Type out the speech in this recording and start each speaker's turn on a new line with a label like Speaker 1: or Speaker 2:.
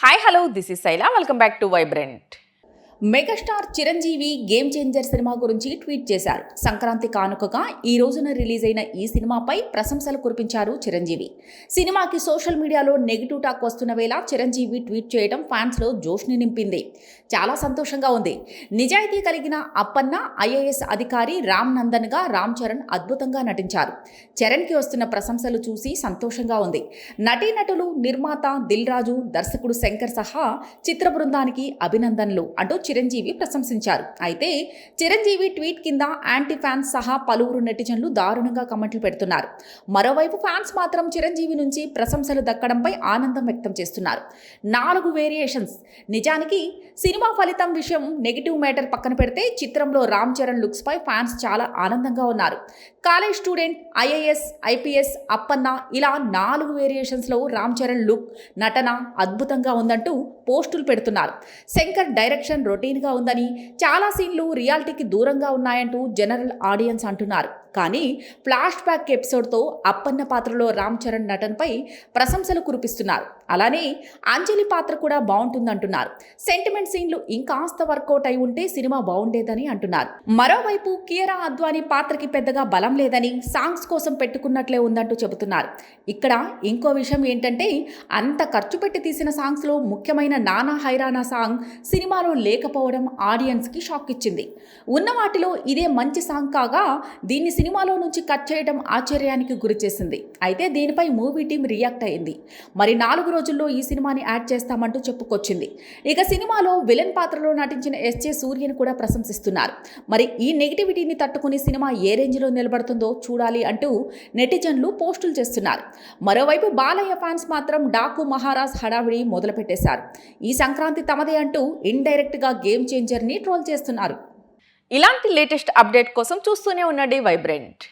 Speaker 1: Hi hello this is Shaila welcome back to vibrant.
Speaker 2: Megastar Chiranjeevi game changer cinema గురించి tweet చేశారు. సంక్రాంతి కానుకగా ఈ రోజున రిలీజ్ అయిన ఈ సినిమాపై ప్రశంసలు కురిపించారు చిరంజీవి. సినిమాకి సోషల్ మీడియాలో నెగిటివ్ టాక్ వస్తున్న వేళ చిరంజీవి ట్వీట్ చేయడం ఫ్యాన్స్లో జోష్ని నింపింది. చాలా సంతోషంగా ఉంది. నిజాయితీ కలిగిన అప్పన్న ఐఏఎస్ అధికారి రామ్ నందన్గా రామ్ చరణ్ అద్భుతంగా నటించారు. చరణ్కి వస్తున్న ప్రశంసలు చూసి సంతోషంగా ఉంది. నటీనటులు, నిర్మాత దిల్ రాజు, దర్శకుడు శంకర్ సహా చిత్ర బృందానికి అభినందనలు అంటూ చిరంజీవి ప్రశంసించారు. అయితే చిరంజీవి ట్వీట్ కింద యాంటీ ఫ్యాన్స్ సహా పలువురు నెటిజన్లు దారుణంగా కమెంట్లు పెడుతున్నారు. మరోవైపు ఫ్యాన్స్ మాత్రం చిరంజీవి నుంచి ప్రశంసలు దక్కడంపై ఆనందం వ్యక్తం చేస్తున్నారు. 4 వేరియేషన్స్. నిజానికి సినిమా ఫలితం విషయం నెగిటివ్ మ్యాటర్ పక్కన పెడితే చిత్రంలో రామ్ చరణ్ లుక్స్ పై ఫ్యాన్స్ చాలా ఆనందంగా ఉన్నారు. College student, IAS, IPS, Appanna ఇలా 4 వేరియేషన్స్లో రామ్ చరణ్ లుక్, నటన అద్భుతంగా ఉందంటూ పోస్టులు పెడుతున్నారు. శంకర్ డైరెక్షన్ రొటీన్గా ఉందని, చాలా సీన్లు రియాలిటీకి దూరంగా ఉన్నాయంటూ జనరల్ ఆడియన్స్ అంటున్నారు. కానీ ఫ్లాష్ బ్యాక్ ఎపిసోడ్తో అప్పన్న పాత్రలో రామ్ చరణ్ నటనపై ప్రశంసలు కురిపిస్తున్నారు. అలానే అంజలి పాత్ర కూడా బాగుంటుందంటున్నారు. సెంటిమెంట్ సీన్లు ఇంకాస్త వర్కౌట్ అయి ఉంటే సినిమా బాగుండేదని అంటున్నారు. మరోవైపు కియారా అద్వానీ పాత్రకి పెద్దగా బలం లేదని, సాంగ్స్ కోసం పెట్టుకున్నట్లే ఉందంటూ చెబుతున్నారు. ఇక్కడ ఇంకో విషయం ఏంటంటే, అంత ఖర్చు పెట్టి తీసిన సాంగ్స్లో ముఖ్యమైన నానా హైరానా సాంగ్ సినిమాలో లేకపోవడం ఆడియన్స్కి షాక్ ఇచ్చింది. ఉన్న వాటిలో ఇదే మంచి సాంగ్ కాగా దీన్ని సినిమాలో నుంచి కట్ చేయడం ఆశ్చర్యానికి గురిచేసింది. అయితే దీనిపై మూవీ టీం రియాక్ట్ అయింది. మరి 4 రోజుల్లో ఈ సినిమాని యాడ్ చేస్తామంటూ చెప్పుకొచ్చింది. ఇక సినిమాలో విలన్ పాత్రలో నటించిన ఎస్జే సూర్యను కూడా ప్రశంసిస్తున్నారు. మరి ఈ నెగిటివిటీని తట్టుకుని సినిమా ఏ రేంజ్లో నిలబడుతుందో చూడాలి అంటూ నెటిజన్లు పోస్టులు చేస్తున్నారు. మరోవైపు బాలయ్య ఫ్యాన్స్ మాత్రం డాకు మహారాజ్ హడావిడి మొదలుపెట్టేశారు. ఈ సంక్రాంతి తమదే అంటూ ఇండైరెక్ట్గా గేమ్ చేంజర్ని ట్రోల్ చేస్తున్నారు.
Speaker 1: ఇలాంటి లేటెస్ట్ అప్డేట్ కోసం చూస్తూనే ఉండండి వైబ్రెంట్.